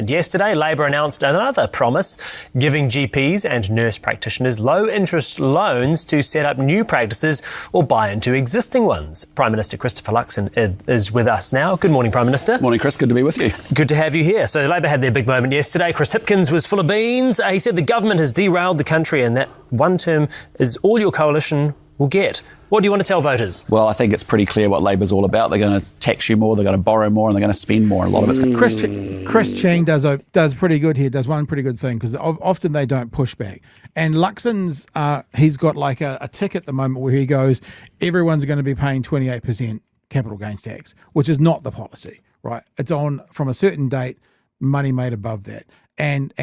And yesterday, Labor announced another promise, giving GPs and nurse practitioners low-interest loans to set up new practices or buy into existing ones. Prime Minister Christopher Luxon is with us now. Good morning, Prime Minister. Morning, Chris. Good to be with you. Good to have you here. So Labor had their big moment yesterday. Chris Hipkins was full of beans. He said the government has derailed the country and that one term is all your coalition will get. What do you want to tell voters? Well, I think it's pretty clear what Labor's all about. They're going to tax you more, they're going to borrow more, and they're going to spend more. A lot of it's going to... Chris Chang does pretty good here, does one pretty good thing, because often they don't push back. And Luxon's, he's got like a tick at the moment where he goes, everyone's going to be paying 28% capital gains tax, which is not the policy, right? It's on from a certain date, money made above that. And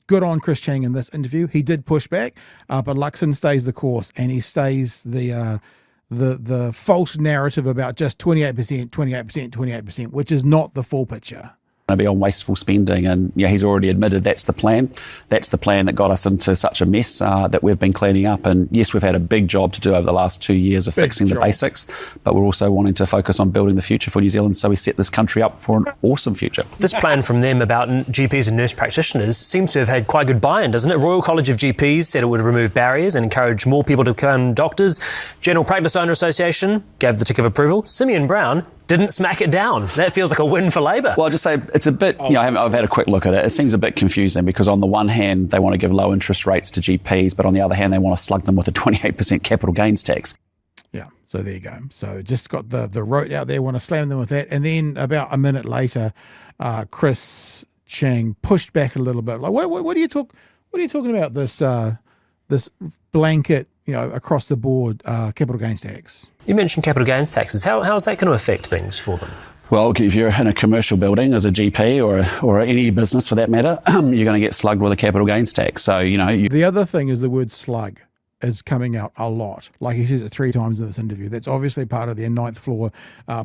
good on Chris Chang in this interview. He did push back, but Luxon stays the course, and he stays the false narrative about just 28%, 28%, which is not the full picture. To be on wasteful spending, and he's already admitted that's the plan. That's the plan that got us into such a mess that we've been cleaning up. And yes, we've had a big job to do over the last 2 years of fixing the basics, but we're also wanting to focus on building the future for New Zealand, so we set this country up for an awesome future. This plan from them about GPs and nurse practitioners seems to have had quite good buy-in, doesn't it? Royal College of GPs said it would remove barriers and encourage more people to become doctors. General Practice Owner Association gave the tick of approval. Simeon Brown didn't smack it down. That feels like a win for Labor. Well, I'll just say it's a bit, I've had a quick look at it. It seems a bit confusing because on the one hand, they want to give low interest rates to GPs, but on the other hand, they want to slug them with a 28% capital gains tax. Yeah, so there you go. So just got the rote out there, want to slam them with that. And then about a minute later, Chris Chang pushed back a little bit. Like, what are you talking about this this blanket, across the board capital gains tax? You mentioned capital gains taxes. How is that going to affect things for them? Well, if you're in a commercial building as a GP or any business for that matter, you're going to get slugged with a capital gains tax. So, The other thing is the word slug is coming out a lot. Like he says it 3 times in this interview. That's obviously part of their 9th floor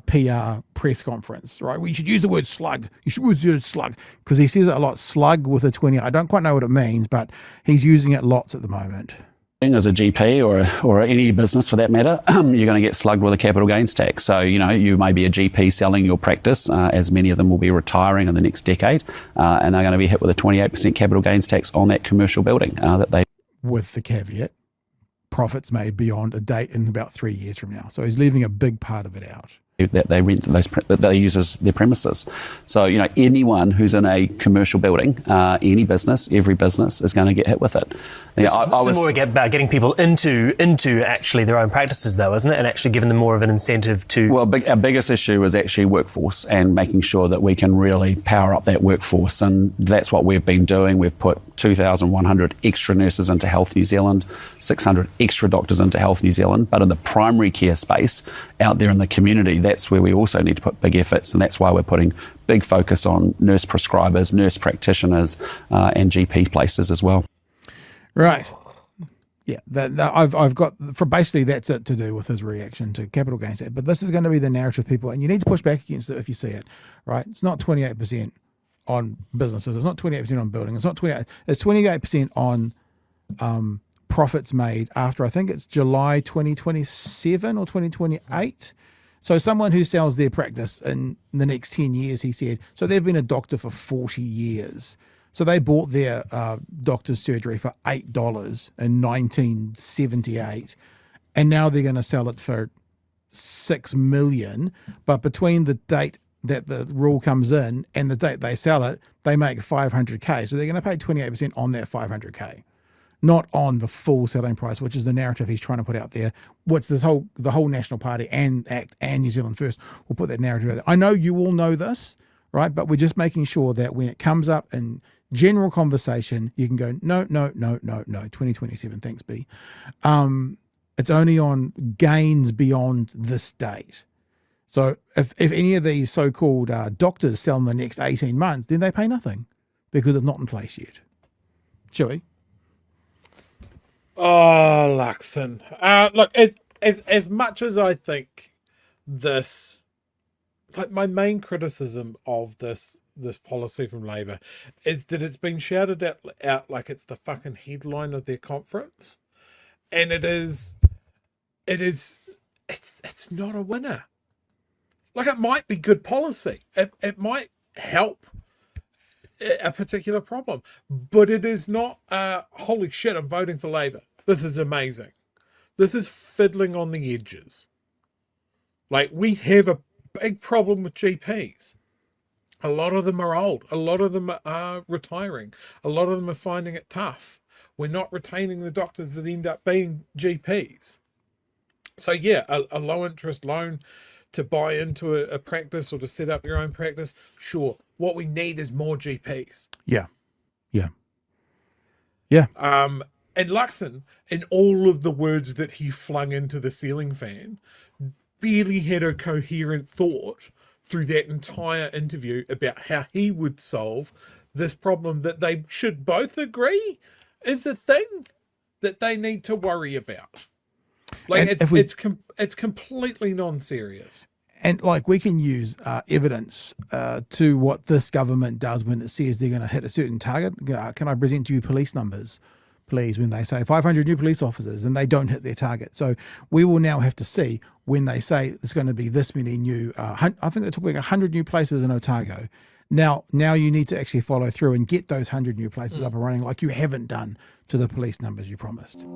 PR press conference, right? We should use the word slug. You should use the word slug because he says it a lot. Slug with a 20. I don't quite know what it means, but he's using it lots at the moment. As a GP or any business for that matter, you're going to get slugged with a capital gains tax. So, you may be a GP selling your practice, as many of them will be retiring in the next decade, and they're going to be hit with a 28% capital gains tax on that commercial building With the caveat, profits made beyond a date in about 3 years from now. So he's leaving a big part of it out. That they rent that they use as their premises. So, anyone who's in a commercial building, any business, every business is going to get hit with it. It's more about getting people into actually their own practices, though, isn't it? And actually giving them more of an incentive to... Well, our biggest issue is actually workforce and making sure that we can really power up that workforce. And that's what we've been doing. We've put 2,100 extra nurses into Health New Zealand, 600 extra doctors into Health New Zealand. But in the primary care space, out there in the community, that's where we also need to put big efforts. And that's why we're putting big focus on nurse prescribers, nurse practitioners, and GP places as well. Right. Yeah, I've got, for basically that's it to do with his reaction to capital gains tax. But this is going to be the narrative people, and you need to push back against it if you see it, right? It's not 28% on businesses. It's not 28% on building. It's not 28. It's 28% on profits made after, I think it's July 2027 or 2028. So someone who sells their practice in the next 10 years, he said, so they've been a doctor for 40 years. So they bought their doctor's surgery for $8 in 1978, and now they're going to sell it for $6 million. But between the date that the rule comes in and the date they sell it, they make $500K. So they're going to pay 28% on that $500K, not on the full selling price, which is the narrative he's trying to put out there. What's the whole National Party and ACT and New Zealand First will put that narrative out there. I know you all know this, right? But we're just making sure that when it comes up in general conversation, you can go, no, 2027, thanks, B. It's only on gains beyond this date. So if any of these so-called doctors sell in the next 18 months, then they pay nothing because it's not in place yet. Chewie? Oh, Luxon. Look, as much as I think this, like my main criticism of this policy from Labor is that it's been shouted out like it's the fucking headline of their conference, and it's not a winner. Like, it might be good policy. It might help a particular problem. But it is not, holy shit, I'm voting for Labour. This is amazing. This is fiddling on the edges. Like, we have a big problem with GPs. A lot of them are old. A lot of them are retiring. A lot of them are finding it tough. We're not retaining the doctors that end up being GPs. So yeah, a low interest loan to buy into a practice or to set up your own practice, sure. What we need is more GPs. Yeah. And Luxon, in all of the words that he flung into the ceiling fan, barely had a coherent thought through that entire interview about how he would solve this problem that they should both agree is a thing that they need to worry about. Like, it's completely non-serious. And like, we can use evidence to what this government does when it says they're going to hit a certain target. Can I present you police numbers, please, when they say 500 new police officers and they don't hit their target? So we will now have to see when they say there's going to be this many new, I think they're talking 100 new places in Otago. Now you need to actually follow through and get those 100 new places up and running like you haven't done to the police numbers you promised.